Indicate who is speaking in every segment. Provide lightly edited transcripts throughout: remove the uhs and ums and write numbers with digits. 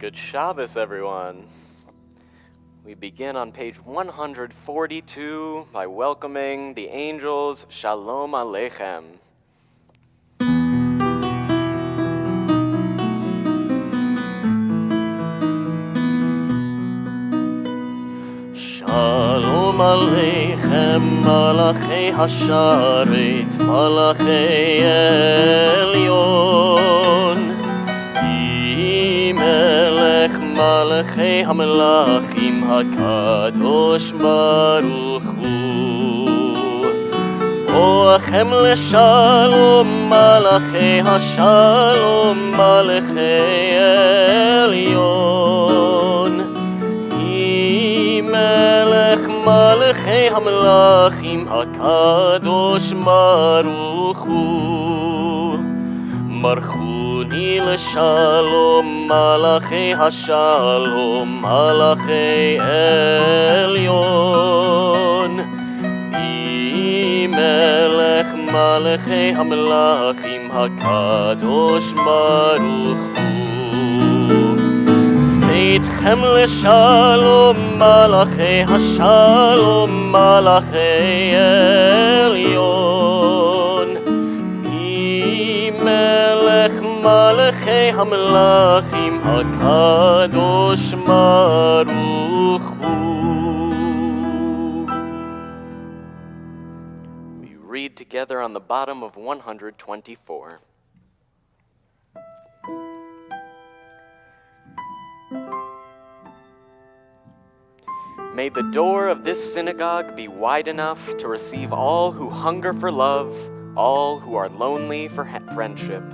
Speaker 1: Good Shabbos, everyone. We begin on page 142 by welcoming the angels, Shalom Aleichem. Shalom Aleichem, Malachei Hasharet, Malachei Elyon. Melech Malachei HaMelachim HaKadosh Baruch Hu Boachem LeShalom Malachei HaShalom Malachei Elyon Melech Malachei HaMelachim HaKadosh Baruch Hu Marchuni LeShalom Malachei HaShalom Malachei Elyon Melech Malachei HaMelachim HaKadosh Baruch Hu Tzeitkhem LeShalom Malachei HaShalom Malachei Elyon Melech Malachei HaMelachim HaKadosh Baruch Hu. We read together on the bottom of 124. May the door of this synagogue be wide enough to receive all who hunger for love, all who are lonely for friendship.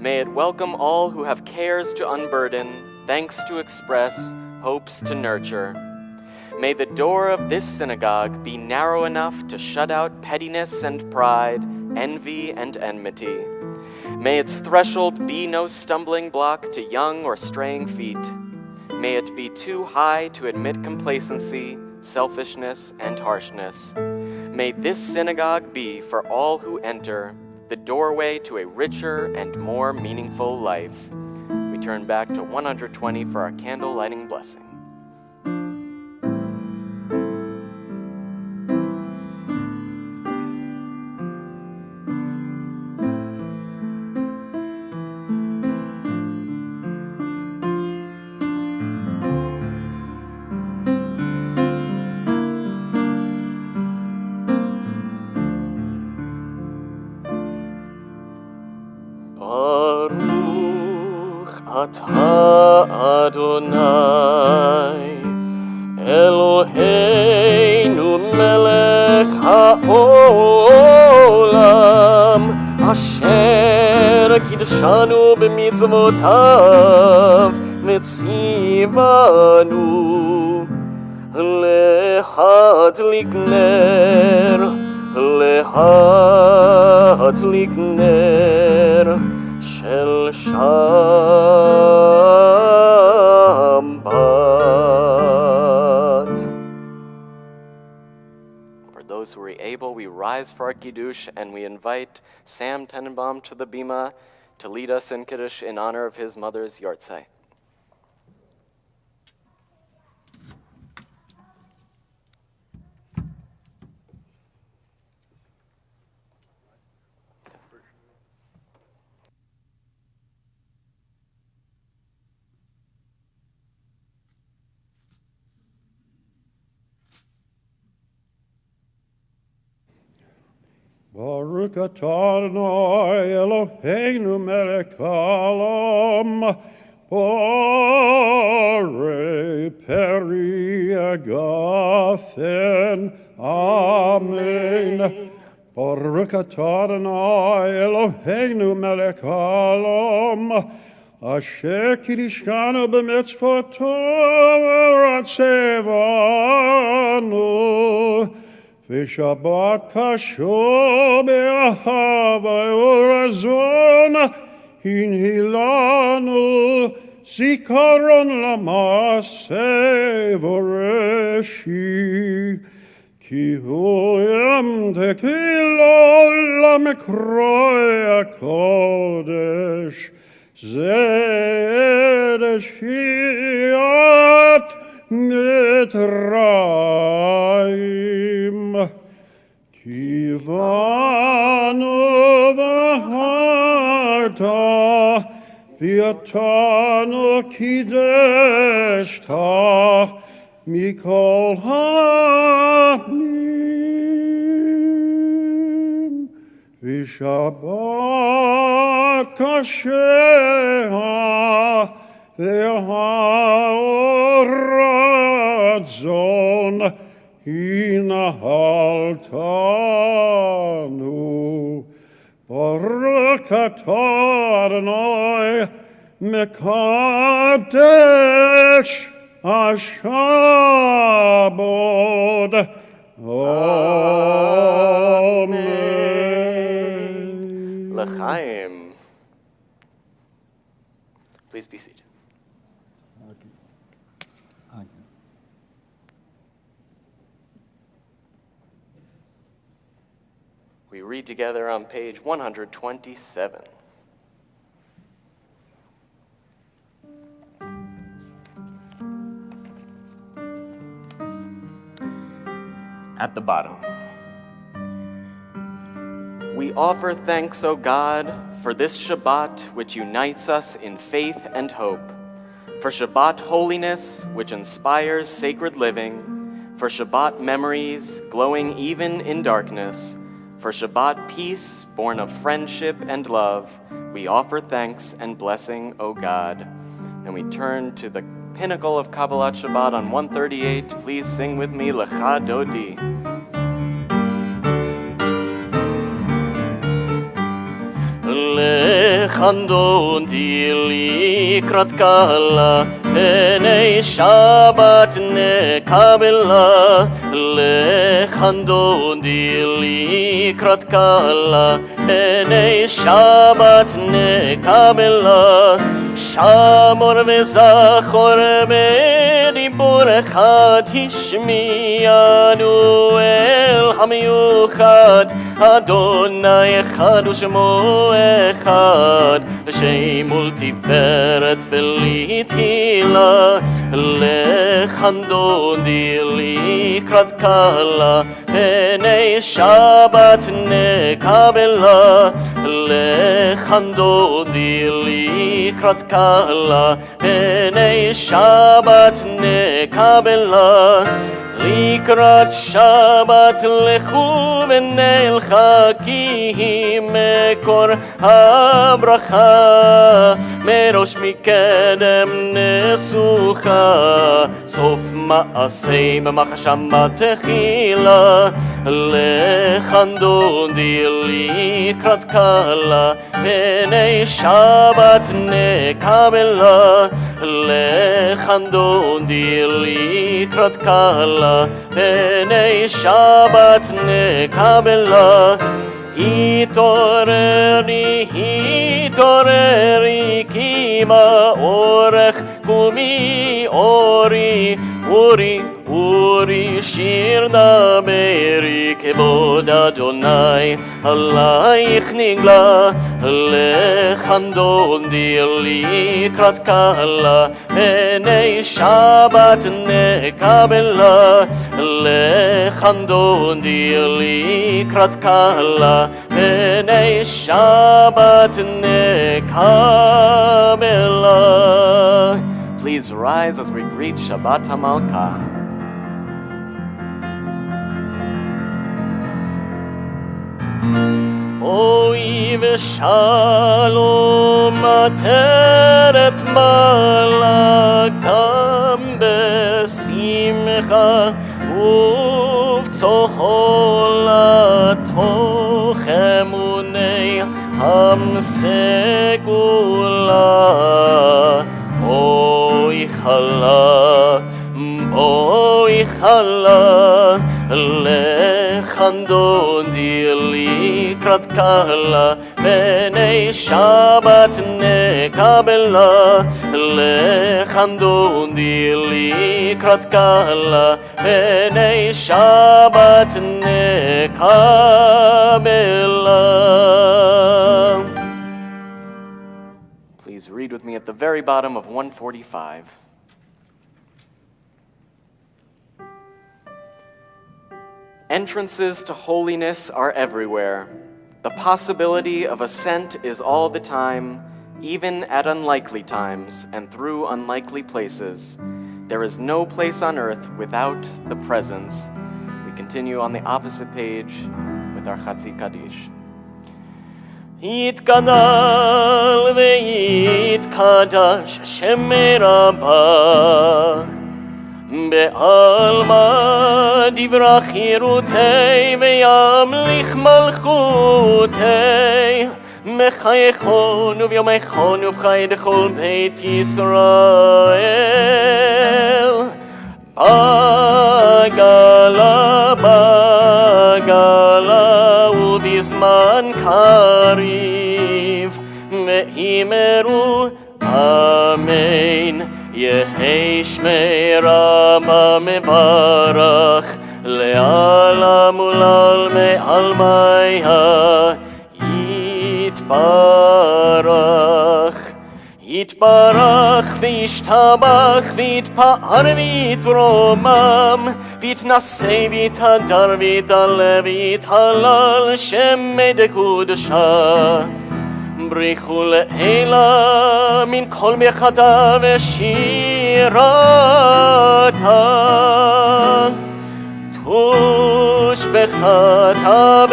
Speaker 1: May it welcome all who have cares to unburden, thanks to express, hopes to nurture. May the door of this synagogue be narrow enough to shut out pettiness and pride, envy and enmity. May its threshold be no stumbling block to young or straying feet. May it be too high to admit complacency, selfishness, and harshness. May this synagogue be, for all who enter, the doorway to a richer and more meaningful life. We turn back to 120 for our candle lighting blessing. Atah Adonai Eloheinu melech haolam Asher kiddshanu b'mitzvotav metzivanu lehadlik ner Shel Shabbat. For those who are able, we rise for our Kiddush and we invite Sam Tenenbaum to the bima to lead us in Kiddush in honor of his mother's yortzeit.
Speaker 2: Baruch atah Adonai Eloheinu melech haolam borei peri agafen Amen. Baruch atah Adonai Eloheinu melech haolam asher kiddshanu b'mitzvotav ratzevanu V'shabbat kasho be'ahava u'razon hinhilanu zikaron l'maaseh v'reshi ki hu yom tekilo l'mekroy HaKodesh זה שקיעת מצרים. כי בנו בחרת, ואותנו קידשת מכל העמים. ושבת קשה והאור רצון הנהלתנו. ברוך אתה אדוני מקדש השבת. Amen.
Speaker 1: L'chaim. Please be seated. We read together on page 127. At the bottom. We offer thanks, O God, for this Shabbat which unites us in faith and hope, for Shabbat holiness which inspires sacred living, for Shabbat memories glowing even in darkness, for Shabbat peace born of friendship and love. We offer thanks and blessing, O God. And we turn to the pinnacle of Kabbalat Shabbat on 138. Please sing with me, Lecha Dodi. Lechandodi likrat kala, penei Shabbat nekabela. Lechandodi likrat kala, penei Shabbat nekabela. Shamor vezachor bediburecha tishmiyanu el hamiyuchad. Adonai echad u'shemo echad, Shemul tiferet v'litila. Lechandodi likrat kala, penei Shabbat nekabela. Lechandodi likrat kala, penei Shabbat nekabela. Likrat Shabbat lechu v'nelcha, ki mekor habracha, merosh mikedem nesucha, sof ma'asei b'machashama techila. Lechandodi likrat kala, penei Shabbat nekabela. Lechandodi likrat kala, penei Shabbat nekabela. Hitoreri, hitoreri, kima orech kumi ori, uri, uri, shir daberi, kebod Adonai, alayich nigla. Lechandodi likrat kala, penei Shabbat nekabela. Lechandodi likrat kala, penei Shabbat nekabela. Please rise as we greet Shabbat HaMalkah. Oi v'shalom ateret malakam besimcha uv'tzohol atoch emunei hamsegula. Boi chala, boi chala, lechandodi likrat kala, penei Shabbat nekabela. Lechandodi likrat kala, penei Shabbat nekabela. Please at the very bottom of 145. Entrances to holiness are everywhere. The possibility of ascent is all the time, even at unlikely times and through unlikely places. There is no place on earth without the presence. We continue on the opposite page with our Chatzi Kaddish.
Speaker 3: יתגדל ויתקדש שמי רבה בעלמא דברה חירותי וימליך מלכותי מחייכון וביומייכון ובחי דכל בית ישראל בגלה ובזמן קריב ואמרו אמן יהי שמי רבה מברך לעלם ולעלמי עלמיה יתברך וישתבח ויתפאר ויתרומם ויתנשא ויתהדר ויתעלה ויתהלל שמי דקודשה בריחו לעילה מן כל מחתה ושירתה תושבחתה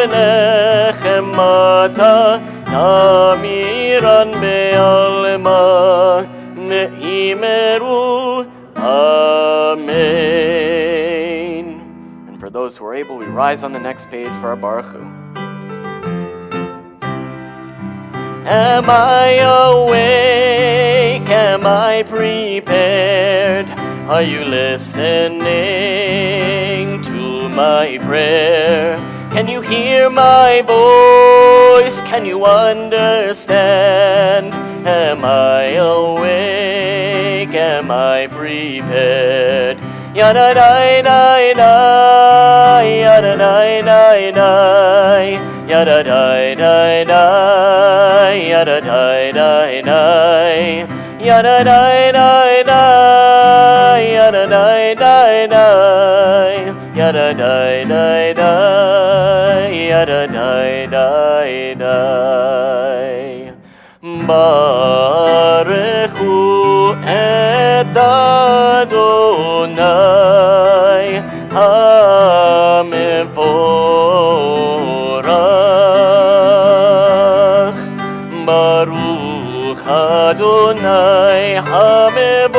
Speaker 3: בנחמתה תמירן בעלמה נאמרו Amen.
Speaker 1: And for those who are able, we rise on the next page for our Baruch Hu.
Speaker 3: Am I awake? Am I prepared? Are you listening to my prayer? Can you hear my voice? Can you understand? Am I awake? Am I prepared? Yada dai dai dai, yada dai dai dai, yada dai dai dai, yada dai dai dai, yada dai dai dai, yada dai dai dai, yada dai dai dai, yada dai dai dai. Baruchu et Adonai HaMevorach. Baruch Adonai HaMevorach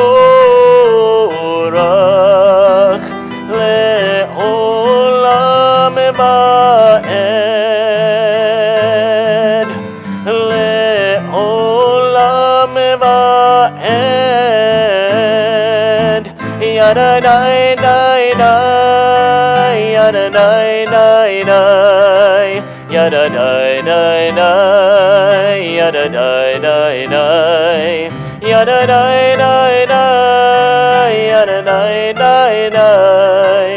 Speaker 3: le'olam va'ed le'olam va'ed yada dai dai dai yada dai dai dai yada dai dai dai yada dai dai dai yada dai dai dai yada dai dai dai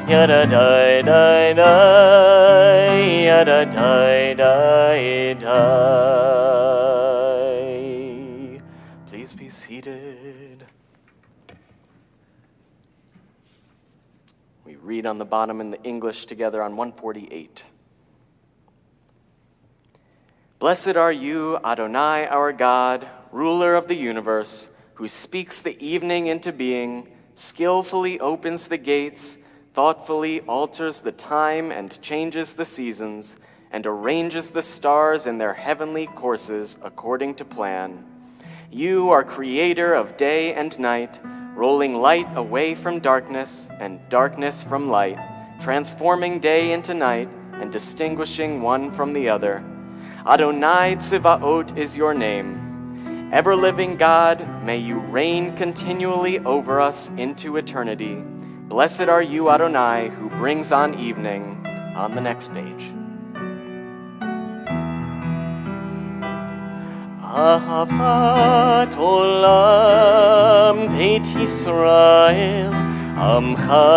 Speaker 3: yada dai dai dai yada dai dai dai.
Speaker 1: Please be seated. We read on the bottom in the English together on 148. Blessed are you, Adonai, our God, ruler of the universe, who speaks the evening into being, skillfully opens the gates, thoughtfully alters the time and changes the seasons, and arranges the stars in their heavenly courses according to plan. You are creator of day and night, rolling light away from darkness and darkness from light, transforming day into night and distinguishing one from the other. Adonai Tzivaot is your name. Ever-living God, may you reign continually over us into eternity. Blessed are you, Adonai, who brings on evening. On the next page.
Speaker 3: Ahavat olam Beit Yisrael Amcha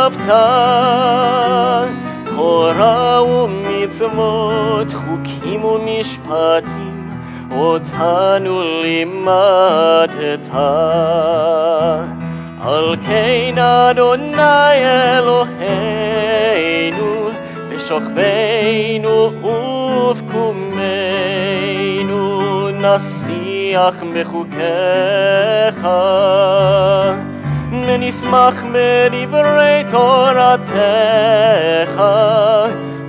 Speaker 3: ahavta Torah u'mitzvot chukim u'mishpatim אותנו לימדת. על כן אדוני אלוהינו בשוכבנו ובקומנו נשיח בחוקיך ונשמח בדברי תורתך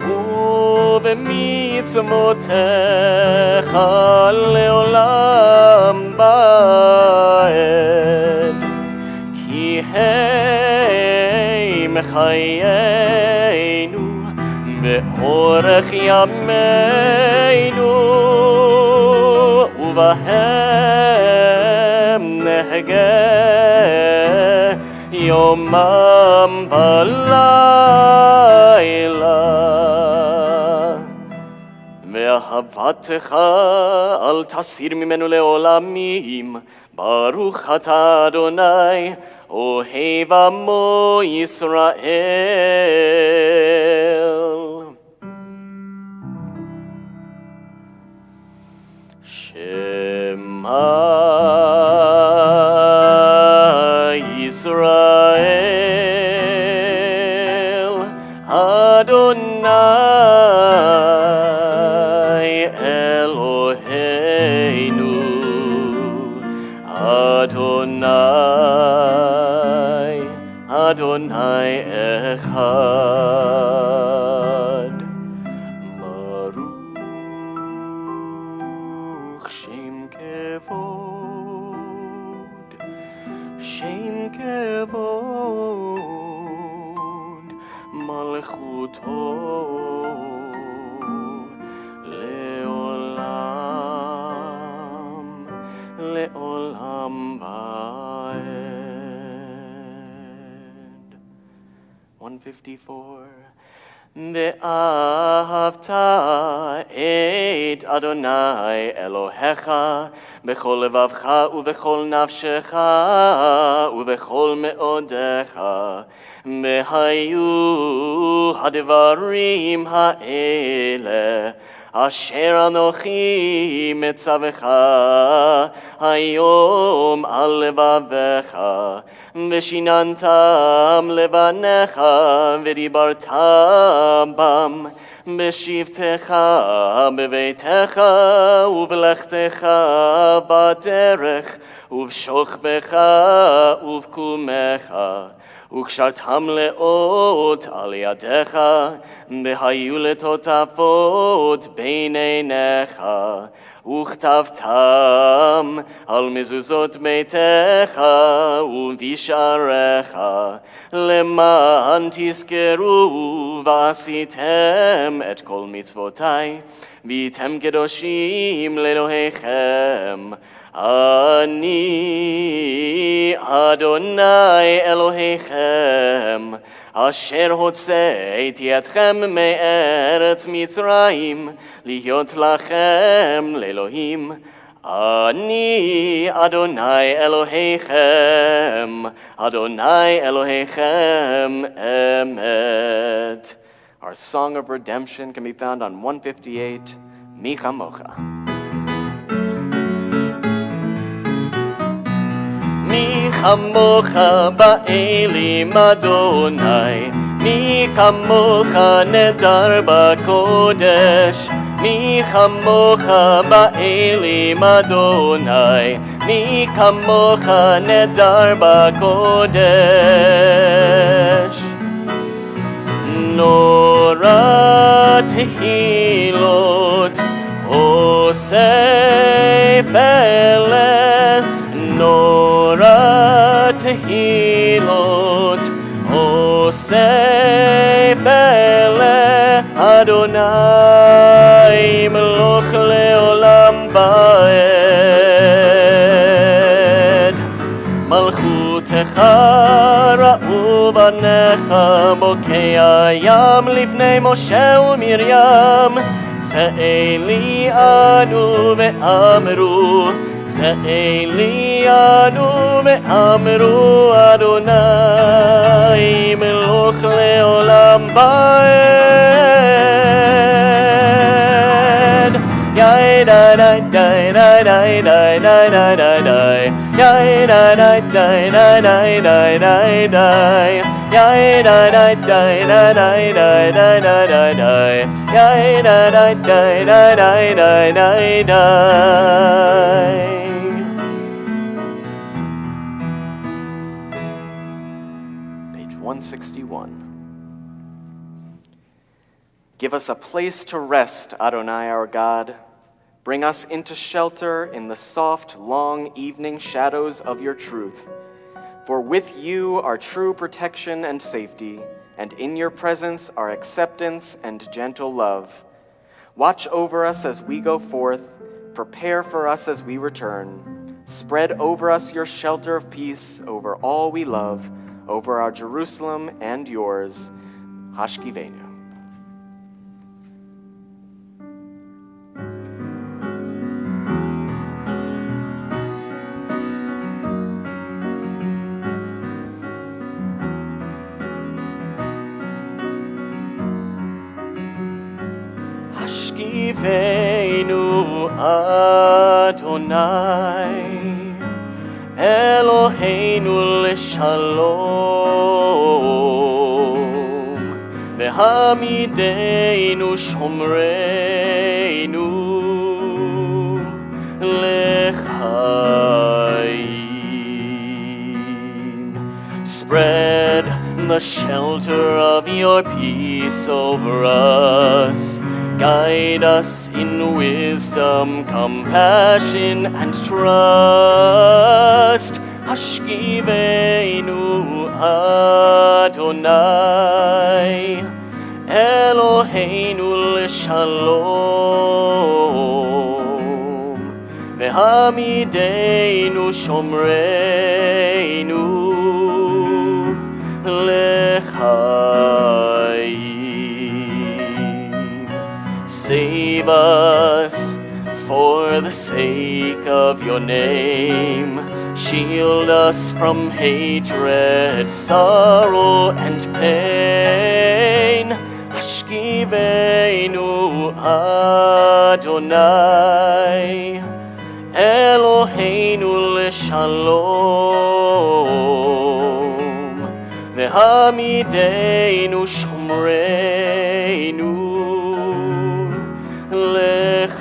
Speaker 3: ובמצוותיך לעולם ועד. כי הם חיינו באורך ימינו ובהם נהגה יומם בלילה. ואהבתך אל תסיר ממנו לעולמים. ברוך אתה אדוני אוהב עמו ישראל. שמע ישראל אדוני אלוהינו אדוני אחד. ברוך שם כבוד מלכותו לעולם ועד. 154. ואהבת את אדוני אלוהיך בכל לבבך ובכל נפשך ובכל מאודיך. והיו הדברים האלה אשר אנוכי מצווך היום על לבביך, ושיננתם לבניך ודיברת בם בשבתך בביתך ובלכתך בדרך ובשוכבך ובקומך, וקשרתם לאות על ידיך, והיו לטוטפות בין עיניך, וכתבתם על מזוזות ביתך ובשעריך, למען תזכרו ועשיתם את כל מצוותי, והייתם קדושים לאלוהיכם. אני אדוני אלוהיכם, אשר הוצאתי אתכם מארץ מצרים, להיות לכם לאלוהים. אני אדוני אלוהיכם, אדוני אלוהיכם אמת. Our song of redemption can be found on 158, Mi Chamocha. Mi chamocha ba'elim Adonai, mi kamocha nedar b'kodesh. Mi chamocha ba'elim Adonai, mi kamocha nedar b'kodesh. Nora tehilot oseh peleh, Nora tehilot oseh peleh, Adonai meloch leolam ba'ed. Malchutecha ra'u banecha bokei hayam lifnei Moshe uMiriam, Se'eli anu ve'amru, Se'eli anu ve'amru, Adonai meloch leolam ba'ed.
Speaker 1: Page 161. Give us a place to rest, Adonai our God. Bring us into shelter in the soft, long evening shadows of your truth. For with you are true protection and safety, and in your presence are acceptance and gentle love. Watch over us as we go forth, prepare for us as we return. Spread over us your shelter of peace over all we love, over our Jerusalem and yours. Hashkiveinu.
Speaker 3: Hashkiveinu Adonai Eloheinu l'shalom V'hamideinu shomreinu l'chaim. Spread the shelter of your peace over us. Guide us in wisdom, compassion, and trust. Hashkiveinu Adonai Eloheinu l'shalom V'hamideinu shomreinu l'chaim. Save us for the sake of your name. Shield us from hatred, sorrow, and pain. Hashkiveinu Adonai Eloheinu l'shalom V'hamideinu shomreinu l'chaim,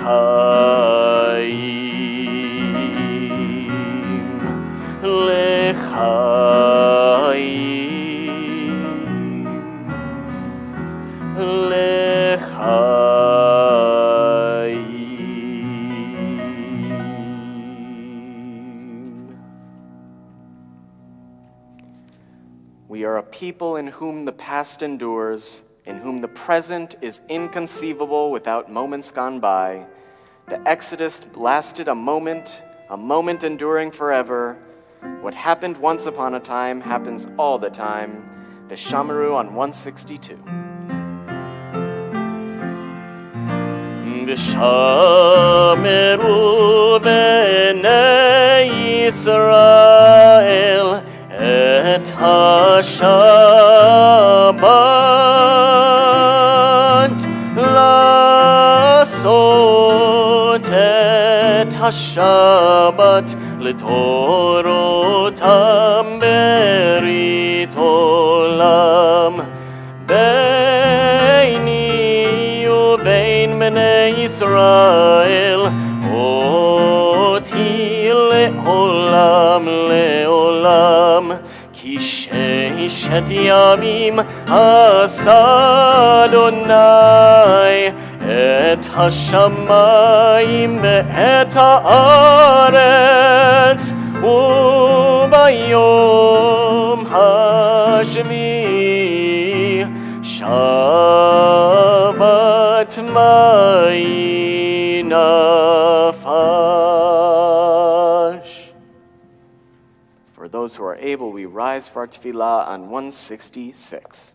Speaker 3: l'chaim, l'chaim.
Speaker 1: We are a people in whom the past endures, in whom the present is inconceivable without moments gone by. The Exodus lasted a moment enduring forever. What happened once upon a time happens all the time. V'shameru on 162.
Speaker 3: V'shameru b'nei Yisrael et Hashabbat Lasot et Hashabbat L'torotam berit olam Beini uvein bnei Yisrael Oti le'olam le'olam Ki sheishet yamim asa Adonai Et hashamayim ve'et haaretz Ubayom hashvi Shabbat ma'i nafash. For those who are able, we rise for our tefillah on 166.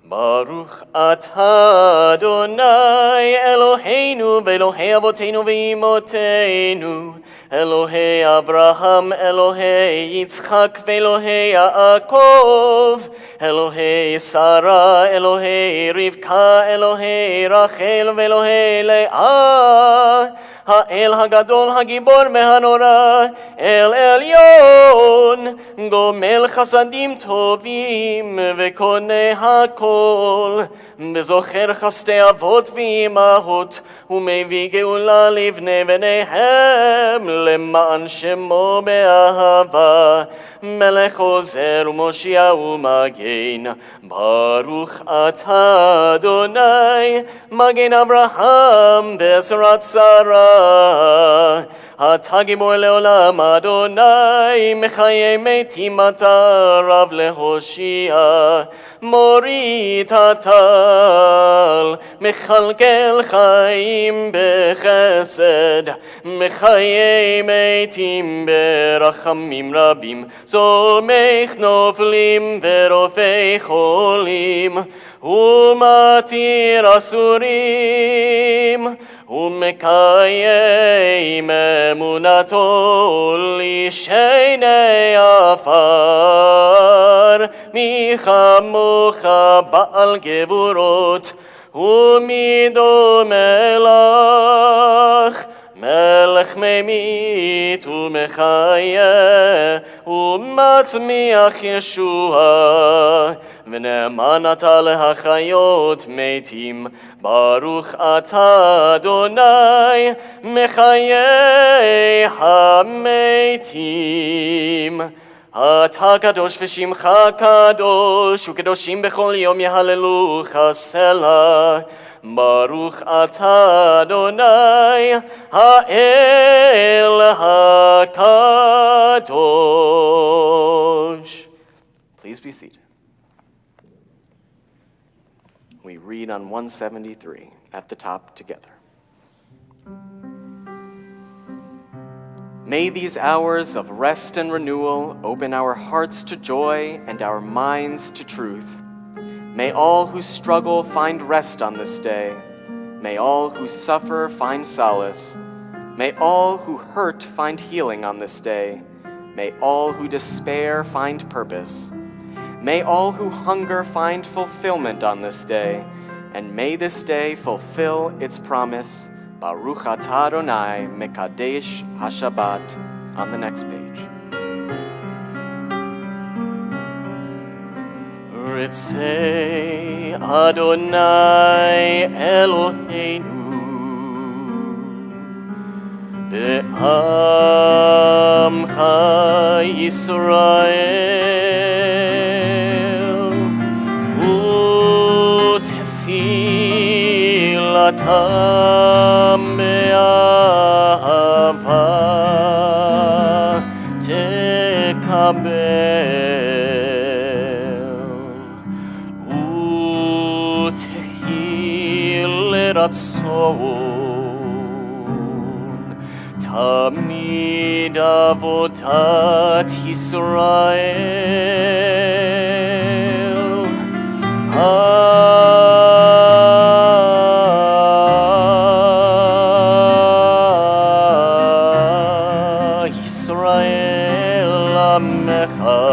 Speaker 3: Baruch atah Adonai Eloheinu ve'Elohei avoteinu ve'imotenu אלוהי אברהם, אלוהי יצחק ואלוהי יעקב, אלוהי שרה, אלוהי רבקה, אלוהי רחל ואלוהי לאה, האל הגדול הגיבור והנורא, אל עליון, גומל חסדים טובים וקונה הכל, וזוכר חסדי אבות ואימהות, ומביא גאולה לבני בניהם, למען שמו באהבה, מלך עוזר ומושיע ומגן, ברוך אתה אדוני, מגן אברהם בעזרת שרה, אתה גיבור לעולם אדוני, מחיי מתים אתה רב להושיע, מוריד הטל, מכלכל חיים בחסד, מחיי מתים ברחמים רבים, סומך נופלים ורופא חולים, ומתיר אסורים, ומקיים אמונתו לשני עפר, מי כמוך בעל גבורות, ומי דומה לך, מלך ממית ומחיה, ומצמיח ישועה, ונאמן אתה להחיות מתים, ברוך אתה אדוני, מחיי המתים. אתה קדוש ושמך קדוש, וקדושים בכל יום יהללוך סלה. ברוך אתה אדוני, האל הקדוש. Please be seated. We read on 173 at the top together. May these hours of rest and renewal open our hearts to joy and our minds to truth. May all who struggle find rest on this day. May all who suffer find solace. May all who hurt find healing on this day. May all who despair find purpose. May all who hunger find fulfillment on this day. And may this day fulfill its promise. Baruch atah Adonai mekadesh Hashabbat on the next page. Ritzei Adonai Eloheinu be'amcha Yisrael u'tefilatam be'ahava tekabel u'tehil ratzon tamid avodat Yisrael. Yisrael Amecha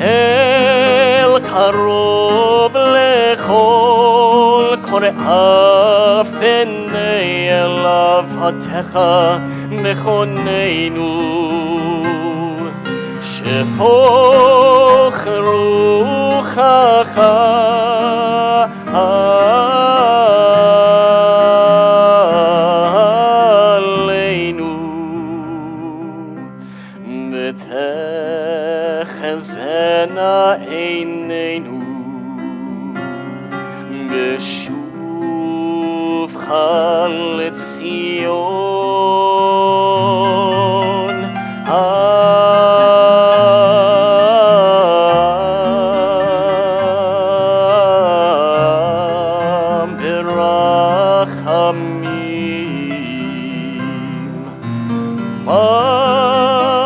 Speaker 3: El Karob Lechol Kore'af B'nei Elav Hatecha Mechoneinu Shefoch Ruchacha Aleinu V'techezena Eineinu B'shuvcha L'Tzion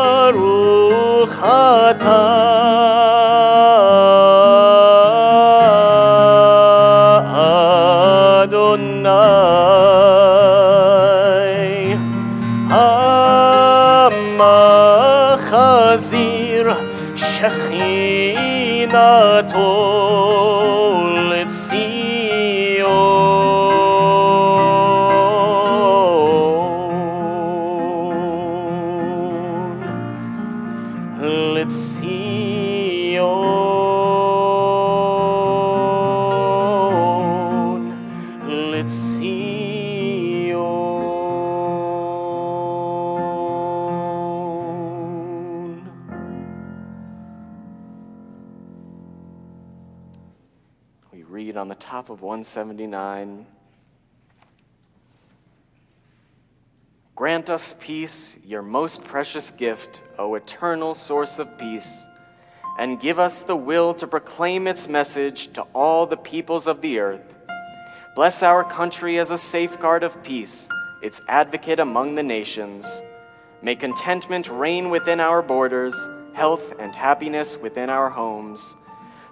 Speaker 3: Baruch atah Adonai מחזיר שכינתו
Speaker 1: We read on the top of 179. Grant us peace, your most precious gift, O eternal source of peace, and give us the will to proclaim its message to all the peoples of the earth. Bless our country as a safeguard of peace, its advocate among the nations. May contentment reign within our borders, health and happiness within our homes.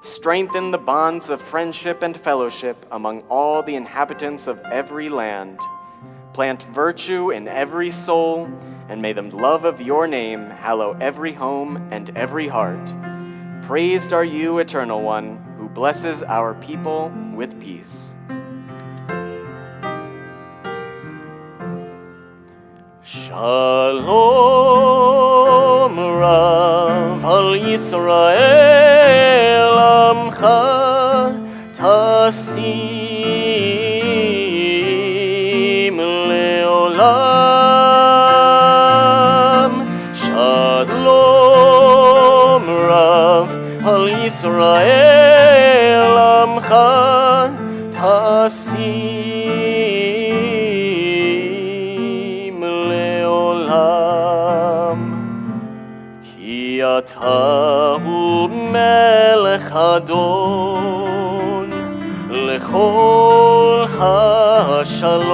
Speaker 1: Strengthen the bonds of friendship and fellowship among all the inhabitants of every land. Plant virtue in every soul, and may the love of your name hallow every home and every heart. Praised are you, Eternal One, who blesses our people with peace. Shalom Rav al Yisrael Amcha Tasim Leolam. Shalom Rav al Yisrael Amcha Tasim Leolam. Ki atahu melech adon lechol hashalom.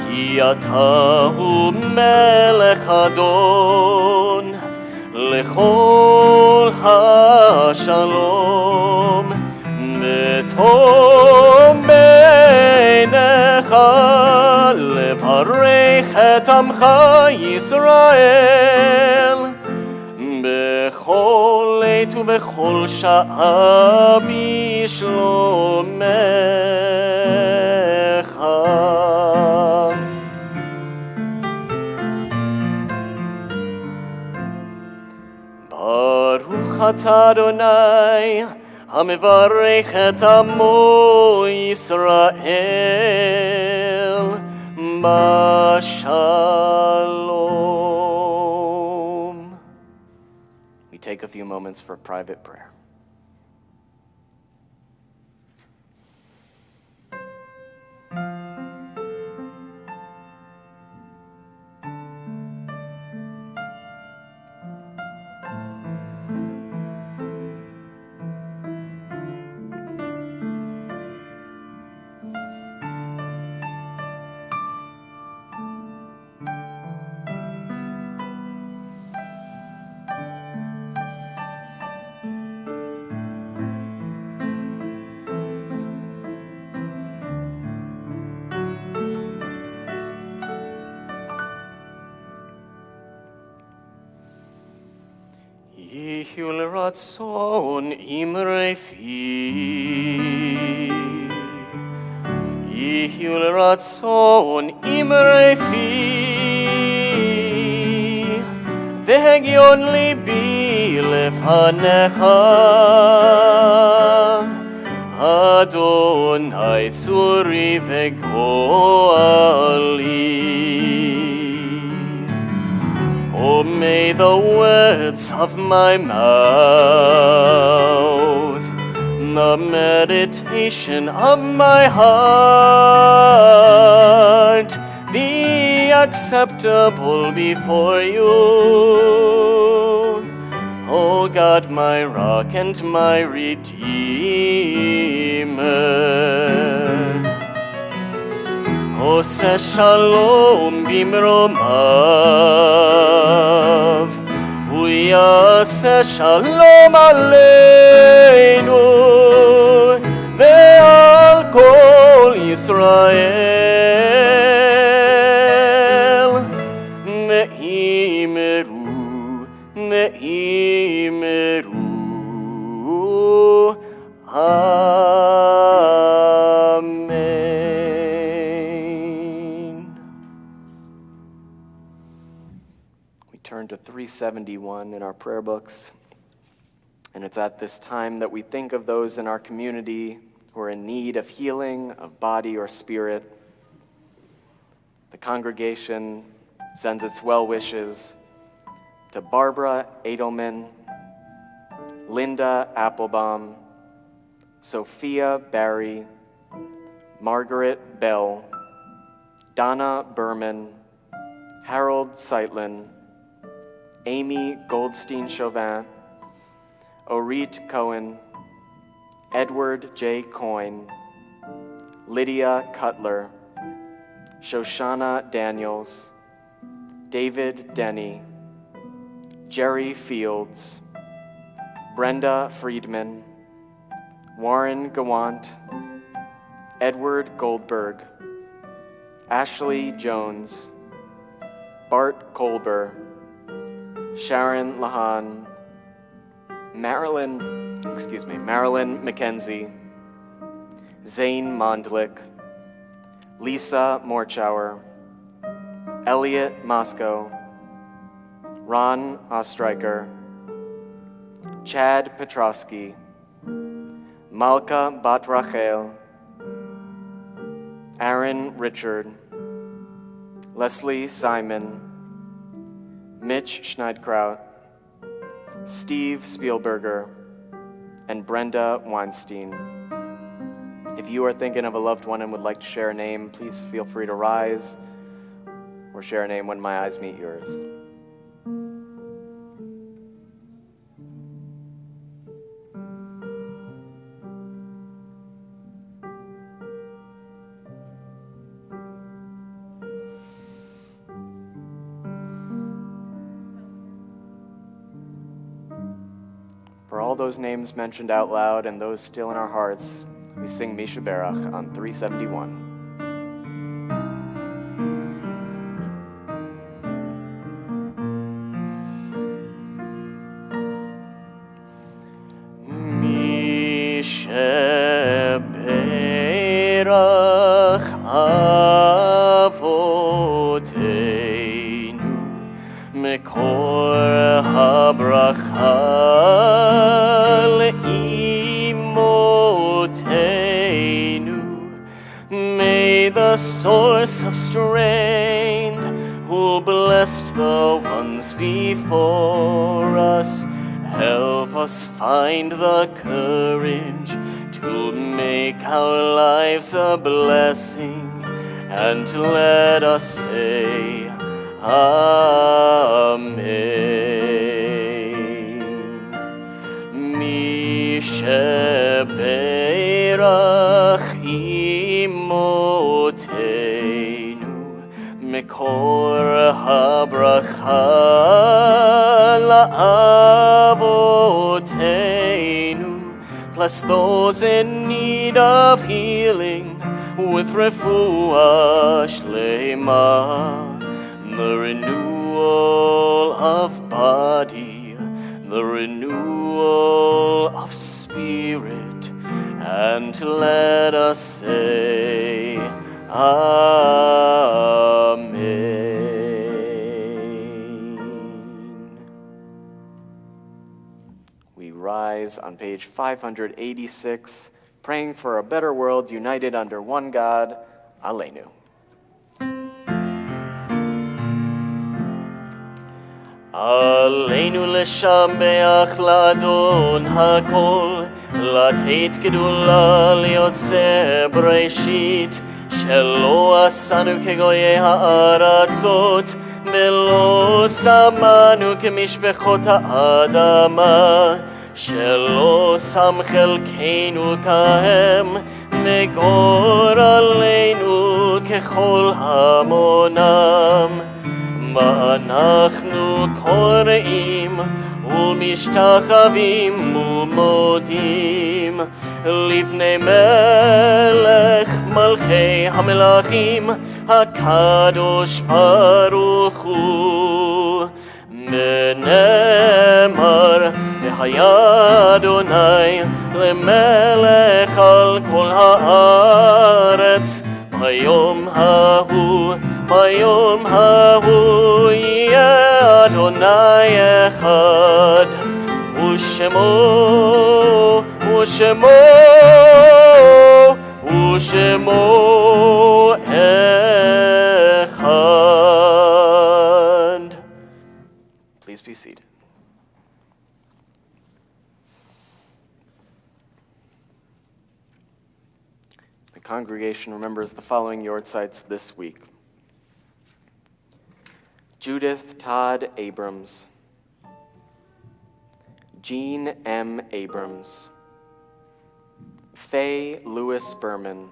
Speaker 1: Ki atahu melech adon lechol hashalom. Betom beinecha levarech et amcha Yisrael. Bechol עת ובכל שעה בשלומך. ברוך אתה אדוני המברך את עמו ישראל בשלום. We take a few moments for private prayer. יחיו לרצון אמרי פי, יחיו לרצון אמרי פי, והגיון ליבי לפניך, אדוני צורי וגואלי. Oh, may the words of my mouth, the meditation of my heart, be acceptable before you. O God, my rock and my redeemer. עושה שלום במרומיו, הוא יעשה שלום עלינו ועל כל ישראל. ויהי
Speaker 3: Me'imeru, Me'imeru. Amen. We turn to 371 in our prayer books, and it's at this time that we think of those in our community who are in need of healing of body or spirit. The congregation sends its well wishes to Barbara Edelman, Linda Applebaum, Sophia Barry, Margaret Bell, Donna Berman, Harold Seitlin, Amy Goldstein-Chauvin, Orit Cohen, Edward J. Coyne, Lydia Cutler, Shoshana Daniels, David Denny, Jerry Fields, Brenda Friedman, Warren Gawant, Edward Goldberg, Ashley Jones, Bart Kolber, Sharon Lahan, Marilyn McKenzie, Zane Mondlik, Lisa Morchauer, Elliot Moscow, Ron Ostreicher, Chad Petrosky, Malka Bat-Rachel, Aaron Richard, Leslie Simon, Mitch Schneidkraut, Steve Spielberger, and Brenda Weinstein. If you are thinking of a loved one and would like to share a name, please feel free to rise or share a name when my eyes meet yours. For all those names mentioned out loud and those still in our hearts, we sing Shebeirach on 371. Shebeirach Avoteinu Mekor habracha le'imoteinu. May the source of strength, who blessed the ones before us, help us find the courage to make our lives a blessing, and to let us say Amen. Mi Shebeirach imoteinu Mekor habracha la'avoteinu. Bless those in need of healing with refuah shlema, the renewal of body, the renewal of spirit, and let us say Amen. We rise on page 586, praying for a better world united under one God, Aleinu. Aleinu לשבח לאדון הכל, לתת גדולה ליוצא בראשית, שלא עשנו כגויי הארצות, ולא שמנו כמשפחות האדמה, שלא שם חלקנו כהם, וגורלנו ככל המונם. מה אנחנו קוראים ומשתחווים ומודים לפני מלך מלכי המלכים הקדוש ברוך הוא. היה אדוני למלך על כל הארץ. ביום ההוא יהיה אדוני אחד, ושמו אחד. Please be seated. The congregation remembers the following yortzites this week. Judith Todd Abrams, Jean M. Abrams, Faye Lewis Berman,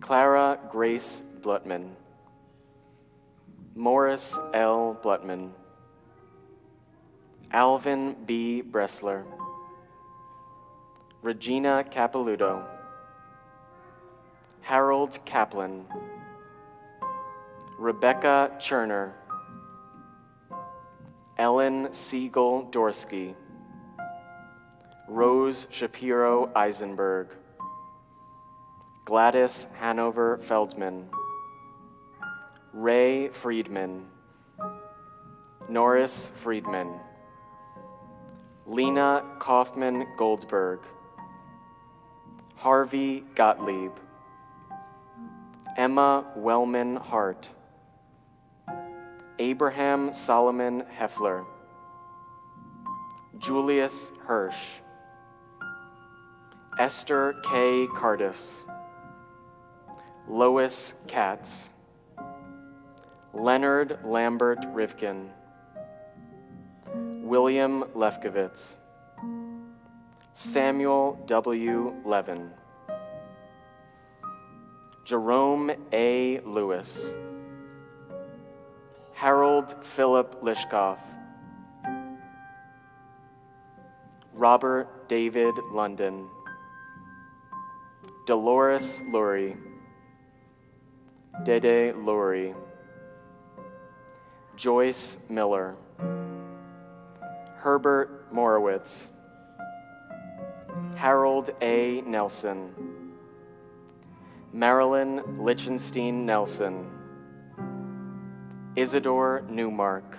Speaker 3: Clara Grace Blutman, Morris L. Blutman, Alvin B. Bressler, Regina Capiluto, Harold Kaplan, Rebecca Cherner, Ellen Siegel Dorsky, Rose Shapiro Eisenberg, Gladys Hanover Feldman, Ray Friedman, Norris Friedman, Lena Kaufman Goldberg, Harvey Gottlieb, Emma Wellman Hart, Abraham Solomon Heffler, Julius Hirsch, Esther K. Cardis, Lois Katz, Leonard Lambert Rivkin, William Lefkowitz, Samuel W. Levin, Jerome A. Lewis, Harold Philip Lishkoff, Robert David London, Dolores Lurie, Dede Lurie, Joyce Miller, Herbert Morowitz, Harold A. Nelson, Marilyn Lichtenstein Nelson, Isidore Newmark,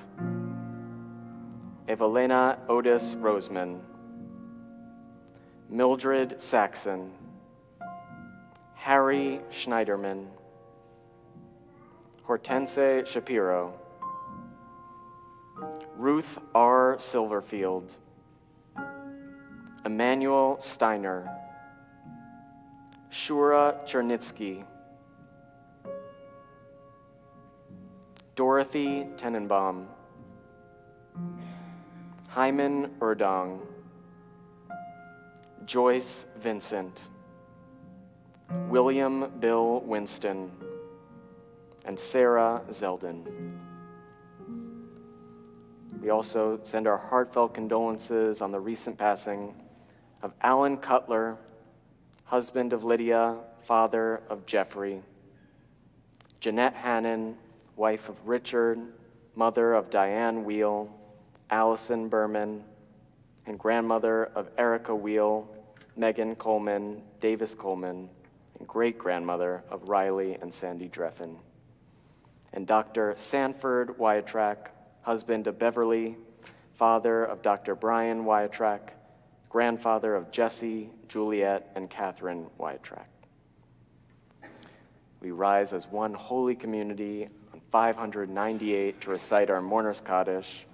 Speaker 3: Evelina Otis Roseman, Mildred Saxon, Harry Schneiderman, Hortense Shapiro, Ruth R. Silverfield, Emmanuel Steiner, Shura Chernitsky, Dorothy Tenenbaum, Hyman Erdong, Joyce Vincent, William Bill Winston, and Sarah Zeldin. We also send our heartfelt condolences on the recent passing of Alan Cutler, husband of Lydia, father of Jeffrey, Jeanette Hannon, wife of Richard, mother of Diane Wheel, Allison Berman, and grandmother of Erica Wheel, Megan Coleman, Davis Coleman, and great-grandmother of Riley and Sandy Dreffen. And Dr. Sanford Wyattrack, husband of Beverly, father of Dr. Brian Wyattrack, grandfather of Jesse, Juliet, and Catherine Wyattrack. We rise as one holy community on 598 to recite our Mourner's Kaddish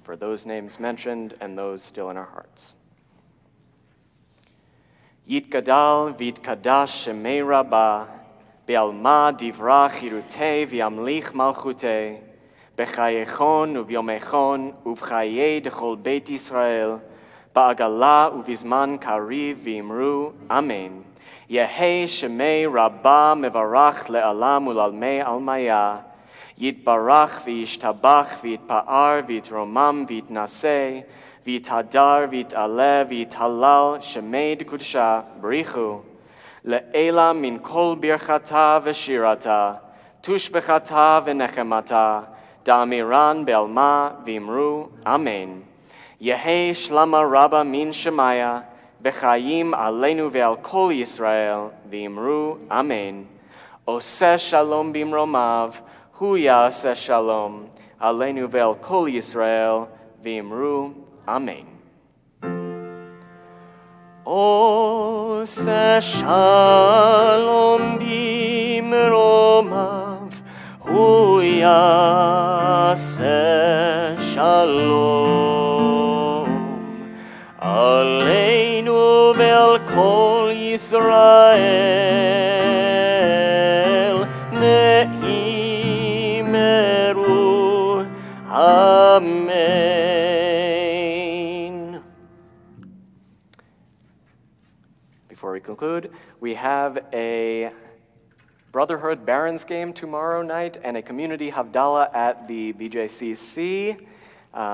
Speaker 3: for those names mentioned and those still in our hearts. Yitgadal v'yitkadash shemei Rabbah, be'alma divra chirutei v'yamlich malchutei, b'chayechon uvyomechon uv'chayei dechol beit Yisrael, ba'agala uvizman kariv v'imru, Amen. Yehei shemei Rabbah mevarach le'alam ulalmei almaya, yitbarach v'yishtabach v'yitpa'ar v'yitromam v'yitnaseh, v'yitadar v'yit'aleh v'yithalal shemei d'kudshah b'richu, le'ela min kol birchata v'shirata, tushbechata v'nechemata, da'amiran be'alma v'imru, Amen.
Speaker 1: Yehi shlama rabba min shemaya, v'chayim aleinu ve'al kol Yisrael, v'imru amen. Oseh shalom bimromav, hu ya'aseh shalom, aleinu ve'al kol Yisrael, v'imru amen. Oseh shalom bimromav, hu ya'aseh shalom, Aleinu ve'al kol Yisrael, ve'imeru amen. Before we conclude, we have a Brotherhood Barons game tomorrow night and a community Havdalah at the BJCC.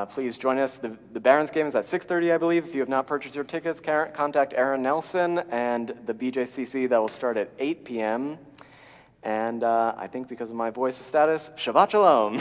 Speaker 1: Please join us. The Barons game is at 6:30, I believe. If you have not purchased your tickets, contact Aaron Nelson, and the BJCC, that will start at 8 p.m. And I think because of my voice status, Shabbat Shalom.